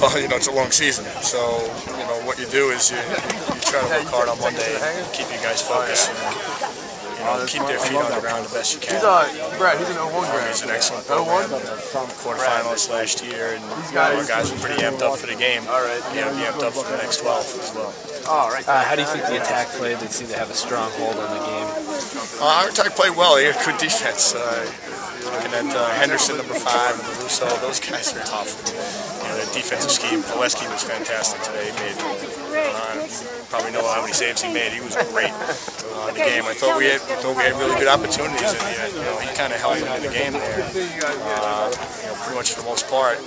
Well, it's a long season, so what you do is you try to work hard on Monday and keep you guys focused and keep their feet on the ground the best you can. Brad, he's an 0-1 grad. He's an excellent program, quarterfinalist last year, and our guys were pretty amped up for the game. Be amped up for the next 12 as well. How do you think the attack played? They seem to have a strong hold on the game. Our attack played well. They had good defense. You're looking at Henderson, number 5, and Russo. Those guys are tough. The defensive scheme. Pileski was fantastic today. He made, probably know how many saves he made. He was great in the game. I thought we had really good opportunities, and he kind of held into the game there. Pretty much for the most part.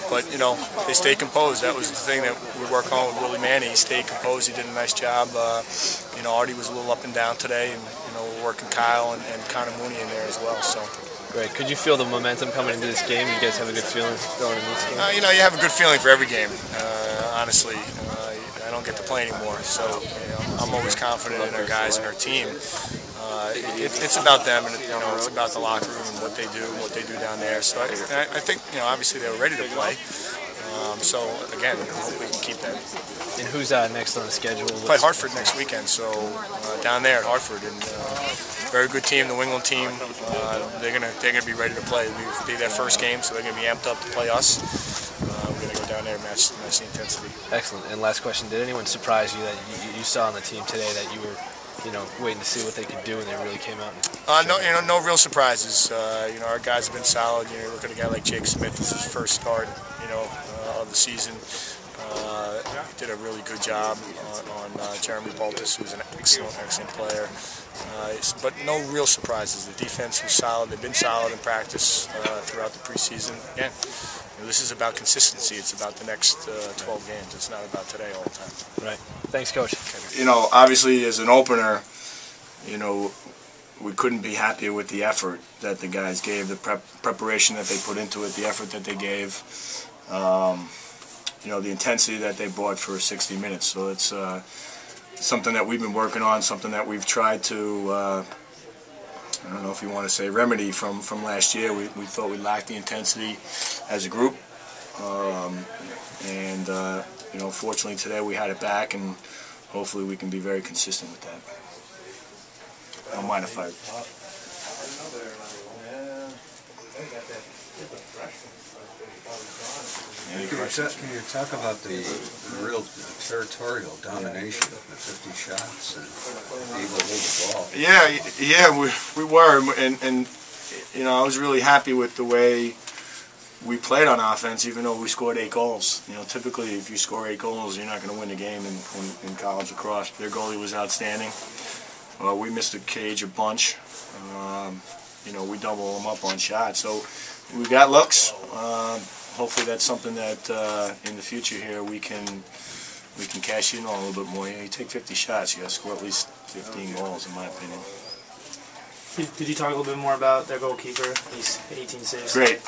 But they stayed composed. That was the thing that we work on with Willie Manny. He stayed composed. He did a nice job. Artie was a little up and down today, and we're working Kyle and Connor Mooney in there as well. So. Great. Could you feel the momentum coming into this game? You guys have a good feeling going into this game? You have a good feeling for every game. Honestly, I don't get to play anymore, so I'm always confident in our guys and our team. It's about them, and it's about the locker room and what they do down there. So I think obviously they were ready to play. So again, I hope we can keep that. And who's next on the schedule? Play Hartford next weekend, so down there at Hartford, and very good team, the Wingland team. They're gonna be ready to play. It'll be their first game, so they're gonna be amped up to play us. We're gonna go down there and match the intensity. Excellent. And last question: did anyone surprise you that you saw on the team today that you were waiting to see what they could do, and they really came out? No real surprises. Our guys have been solid. You look at a guy like Jake Smith. This is his first start, of the season. Did a really good job on Jeremy Baltus, who's an excellent player. But no real surprises. The defense was solid. They've been solid in practice throughout the preseason. Again, this is about consistency. It's about the next 12 games. It's not about today all the time. Right. Thanks, Coach. Obviously, as an opener, we couldn't be happier with the effort that the guys gave, the preparation that they put into it, the effort that they gave, the intensity that they brought for 60 minutes. So it's something that we've been working on, something that we've tried to, I don't know if you want to say remedy from last year. We thought we lacked the intensity as a group. Fortunately today we had it back, and hopefully we can be very consistent with that. I don't mind if I... Can you talk about the real territorial domination, the 50 shots, and able to hold the ball? Yeah, we were, and I was really happy with the way we played on offense, even though we scored 8 goals. Typically if you score 8 goals, you're not going to win the game in college lacrosse. Their goalie was outstanding. We missed the cage a bunch. We double them up on shots, so we got looks. Hopefully that's something that in the future here we can cash in on a little bit more. You take 50 shots, you got to score at least 15 goals, in my opinion. Could you talk a little bit more about their goalkeeper? He's 18 saves. Great.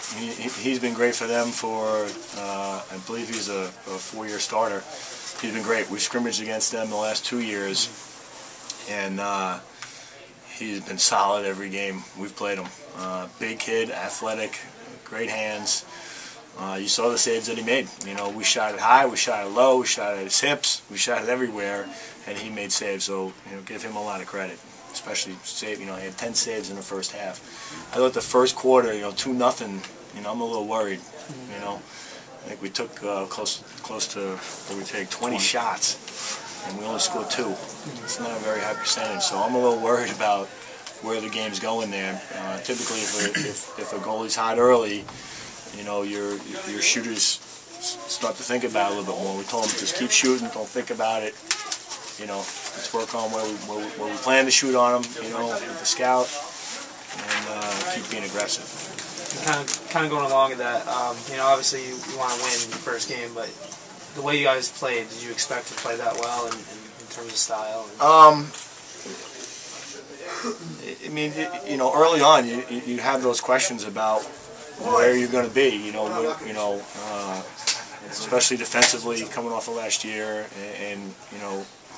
He's been great for them for, I believe he's a 4-year starter. He's been great. We've scrimmaged against them the last 2 years, and he's been solid every game we've played him. Big kid, athletic, great hands. You saw the saves that he made. We shot it high, we shot it low, we shot it at his hips, we shot it everywhere, and he made saves. So give him a lot of credit, especially he had 10 saves in the first half. I thought the first quarter, 2-0. I'm a little worried. I think we took close to 20 shots, and we only scored 2. It's not a very high percentage, so I'm a little worried about where the game's going there. Typically, if a goalie's hot early, your shooters start to think about it a little bit more. We told them just keep shooting, don't think about it. Let's work on where we plan to shoot on them. With the scout, and keep being aggressive. Kind of going along with that. Obviously you want to win the first game, but the way you guys played, did you expect to play that well in terms of style? Early on, you have those questions about where you're going to be, especially defensively coming off of last year, and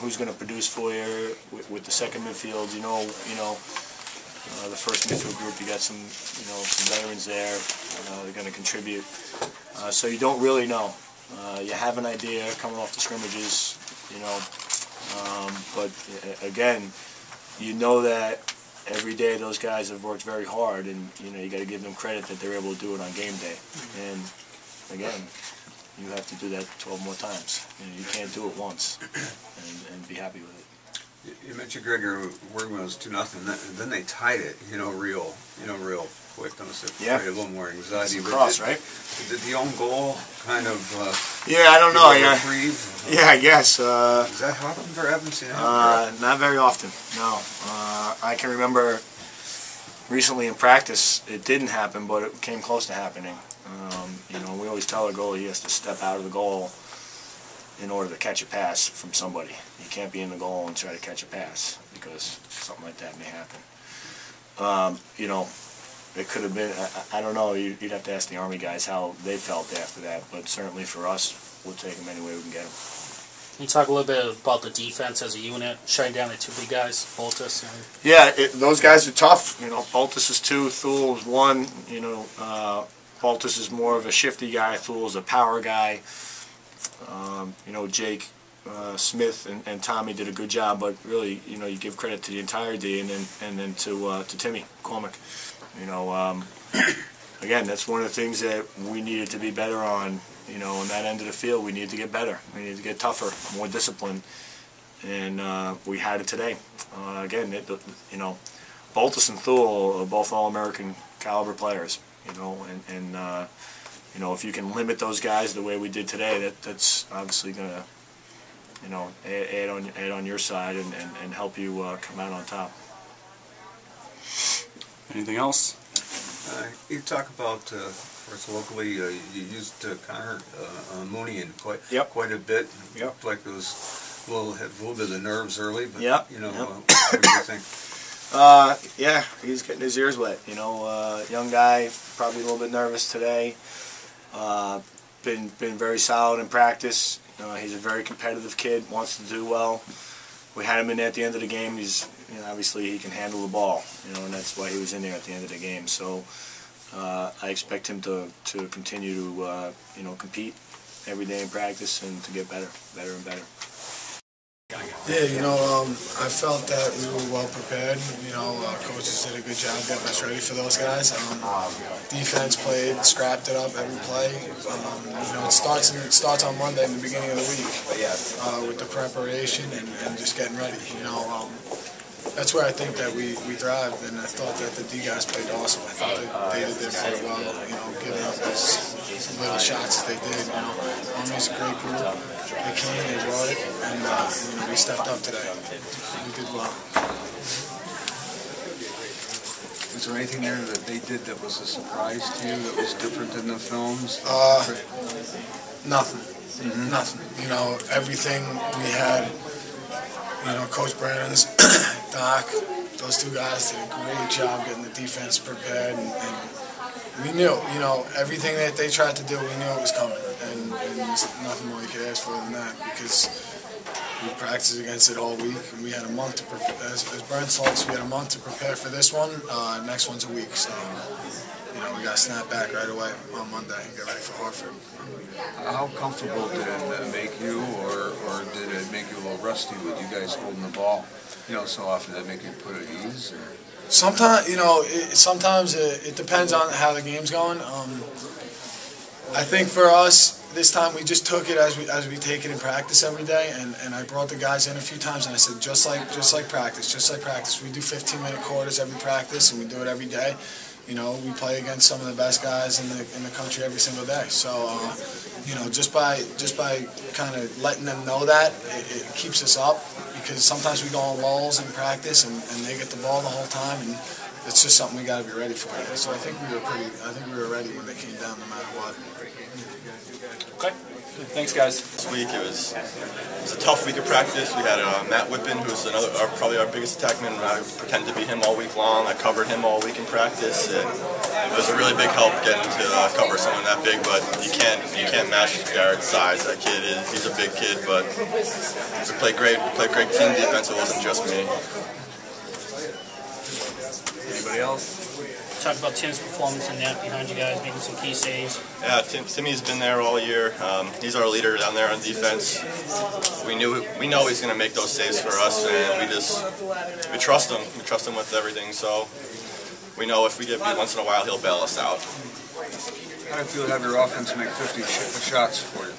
who's going to produce for you with the second midfield. the first midfield group. You got some, some veterans there. They're going to contribute. So you don't really know. You have an idea coming off the scrimmages, but again, you know that every day those guys have worked very hard, and you got to give them credit that they're able to do it on game day. And again, you have to do that 12 more times. You can't do it once and be happy with it. You mentioned Gregor Wergman was 2-0, then they tied it, real quick. That must have created a little more anxiety. Lacrosse, right? Did the own goal kind of? Yeah, I don't know. Yeah, I guess. Does that happen for Evans? Not very often. No. I can remember recently in practice it didn't happen, but it came close to happening. We always tell our goalie he has to step out of the goal in order to catch a pass from somebody. You can't be in the goal and try to catch a pass because something like that may happen. It could have been, I don't know, you'd have to ask the Army guys how they felt after that, but certainly for us, we'll take them any way we can get them. Can you talk a little bit about the defense as a unit, shutting down the two big guys, Boltus? Yeah, those guys are tough. Boltus is 2, Thule is 1. Boltus is more of a shifty guy, Thule is a power guy. Jake Smith and Tommy did a good job, but really, you give credit to the entire D and then to Timmy McCormack. Again, that's one of the things that we needed to be better on. On that end of the field, we needed to get better. We needed to get tougher, more disciplined, and we had it today. Again, Boltus and Thule are both All-American caliber players. If you can limit those guys the way we did today, that's obviously going to, add on your side and help you come out on top. Anything else? You talk about, of course, locally, you used Connor Mooney in quite a bit. Yep. Like it was a little bit of the nerves early, but what do you think? Yeah, he's getting his ears wet. Young guy, probably a little bit nervous today. Been very solid in practice. He's a very competitive kid, wants to do well. We had him in there at the end of the game. He's obviously he can handle the ball, and that's why he was in there at the end of the game. So I expect him to continue to compete every day in practice and to get better and better. Yeah, I felt that we were well prepared. Coaches did a good job getting us ready for those guys. Defense played, scrapped it up every play. It starts on Monday in the beginning of the week with the preparation and just getting ready. That's where I think that we thrived, and I thought that the D guys played awesome. I thought that they did very well, giving up as little shots as they did. Army's a great group. They came, they brought it, and we stepped up today. We did well. Was there anything there that they did that was a surprise to you, that was different than the films? Nothing. Nothing. Everything we had. Coach Brands, Doc, those two guys did a great job getting the defense prepared, and we knew, everything that they tried to do, we knew it was coming, and there's nothing more you could ask for than that, because we practiced against it all week, and we had a month to prepare. As Brent told us, we had a month to prepare for this one. Next one's a week, so we got to snap back right away on Monday and get ready for Hartford. How comfortable did it make you, or did it make you a little rusty with you guys holding the ball? So often did it make you put at ease? Or? Sometimes, sometimes it depends on how the game's going. I think for us, this time we just took it as we take it in practice every day, and I brought the guys in a few times and I said, just like practice. We do 15-minute quarters every practice, and we do it every day. We play against some of the best guys in the country every single day. So, just by kind of letting them know that, it keeps us up, because sometimes we go on lulls in practice and they get the ball the whole time, and it's just something we got to be ready for. So I think we were ready when they came down, no matter what. Okay. Thanks, guys. This week it was a tough week of practice. We had Matt Whippen, who's probably our biggest attackman. I pretended to be him all week long. I covered him all week in practice, and it was a really big help getting to cover someone that big. But you can't match Garrett's size. That kid he's a big kid, but we played great. We played great team defense. It wasn't just me. Anybody Anybody else? Talk about Tim's performance in net behind you guys, making some key saves. Yeah, Timmy's been there all year. He's our leader down there on defense. We know he's going to make those saves for us, and we trust him. We trust him with everything. So we know if we get beat once in a while, he'll bail us out. How do you feel to have your offense make 50 shots for you?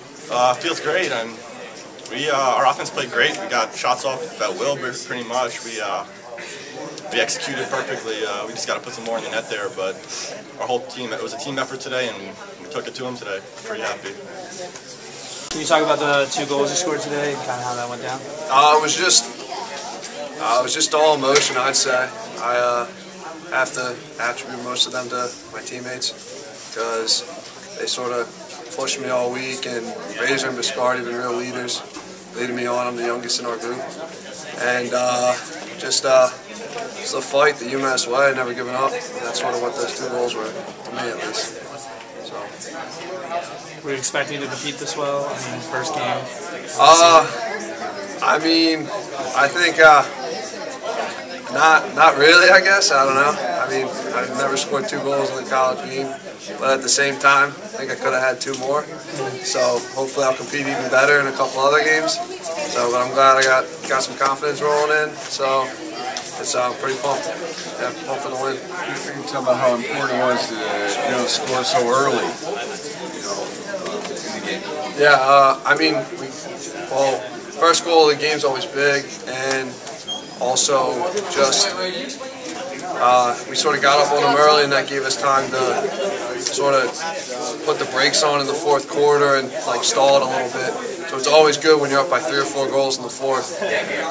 Feels great. Our offense played great. We got shots off at will pretty much. We executed perfectly. We just got to put some more in the net there. But our whole team, it was a team effort today, and we took it to them today. Pretty happy. Can you talk about the 2 goals you scored today and kind of how that went down? It was just all emotion, I'd say. I have to attribute most of them to my teammates because they sort of pushed me all week, and Razor and Biscardi have been real leaders, leading me on. I'm the youngest in our group. And just the fight, the UMass way, never giving up. That's sort of what those 2 goals were, to me at least. So. Were you expecting to compete this well? I mean, first game? I mean, I think not really, I guess. I don't know. I mean, I've never scored 2 goals in the college game, but at the same time, I think I could have had 2 more. So hopefully I'll compete even better in a couple other games. So, but I'm glad I got some confidence rolling in. So it's pretty pumped. Yeah, pumped for the win. You can tell about how important it was to score so early, in the game. Yeah, I mean, first goal of the game's always big, and also just we sort of got up on them early, and that gave us time to sort of put the brakes on in the 4th quarter and like stall it a little bit. So it's always good when you're up by 3 or 4 goals in the 4th.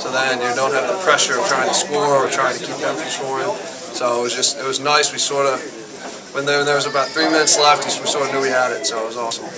So then you don't have the pressure of trying to score or trying to keep them from scoring. So it was nice. We sort of, when there was about 3 minutes left, we sort of knew we had it. So it was awesome.